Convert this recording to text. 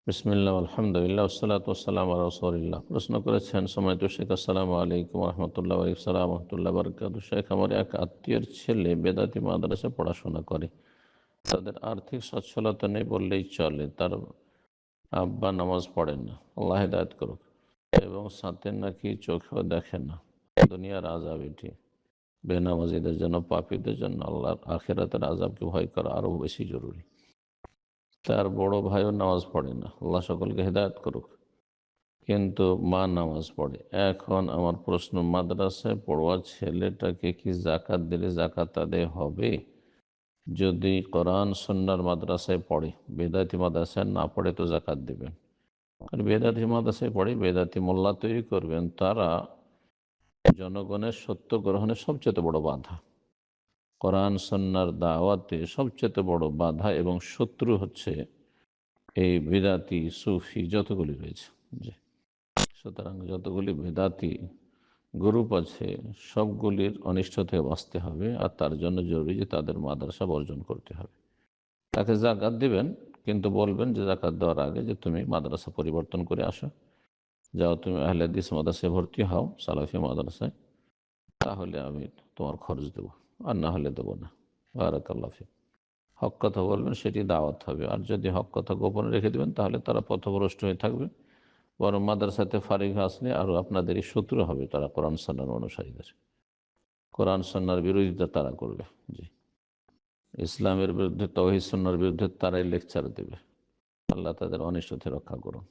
বিসমিল্লাহ আলহামদুলিল্লাহ ওসসালাতু ওয়াসসালামু আলা রাসূলিল্লাহ। প্রশ্ন করেছেন সম্মানিত শেখ, আসসালামু আলাইকুম রহমতুল্লাহ। ওয়ালাইকুম সালাম রহমতুল্লাহ বারকাতুহু। শেখ, আমার এক আত্মীয়ের ছেলে বেদাতি মাদ্রাসায় পড়াশোনা করে। তাদের আর্থিক সচ্ছলতা নেই বললেই চলে। তার আব্বা নামাজ পড়েন না, আল্লাহ হেদায়েত করুক, এবং সাথে নাকি চোখেও দেখেন না। দুনিয়ার আযাব এটি। বেনামাজিদের জন্য, পাপীদের জন্য আল্লাহর আখিরাতের আযাবকে ভয় করা আরও বেশি জরুরি। তার বড় ভাইও নামাজ পড়ে না, আল্লাহ সকলকে হেদায়েত করুক, কিন্তু মা নামাজ পড়ে। এখন আমার প্রশ্ন, মাদ্রাসায় পড়ুয়া ছেলেটাকে কি জাকাত দিলে জাকাত আদায় হবে? যদি কোরআন সুন্নাহর মাদ্রাসায় পড়ে, বেদাতি মাদ্রাসায় না পড়ে তো জাকাত দেবেন। আর বেদাতি মাদ্রাসায় পড়ে বেদাতি মোল্লা তৈরি করবেন, তারা জনগণের সত্য গ্রহণের সবচেয়ে বড় বাধা। কোরআন সুন্নাহর দাওয়াতে সবচেয়ে বড় বাধা এবং শত্রু হচ্ছে এই বেদাতি সুফি যতগুলি রয়েছে। জি, সুতরাং যতগুলি বেদাতি গ্রুপ আছে সবগুলির অনিষ্ট থেকে বাঁচতে হবে, আর তার জন্য জরুরি যে তাদের মাদ্রাসা বর্জন করতে হবে। তাকে জাকাত দিবেন, কিন্তু বলবেন যে জাকাত দেওয়ার আগে যে তুমি মাদ্রাসা পরিবর্তন করে আসো, যাও তুমি আহলে হাদিস মাদ্রাসায় ভর্তি হও, সালাফি মাদ্রাসায়, তাহলে আমি তোমার খরচ দেবো, আর না হলে দেবো না। বারাকাল্লাহ ফিক। হক কথা বলবেন, সেটি দাওয়াত হবে। আর যদি হক কথা গোপনে রেখে দেবেন তাহলে তারা পথভ্রষ্ট হয়ে থাকবে, বরং মাদ্রাসাতে ফারিগ আসলে আরও আপনাদেরই শত্রু হবে। তারা কোরআন সুন্নাহর অনুসারীদের, কোরআন সুন্নাহর বিরোধিতা তারা করবে। জি, ইসলামের বিরুদ্ধে, তাওহীদ সুন্নাহর বিরুদ্ধে তারাই লেকচার দেবে। আল্লাহ তাদের অনিষ্ট থেকে রক্ষা করুন।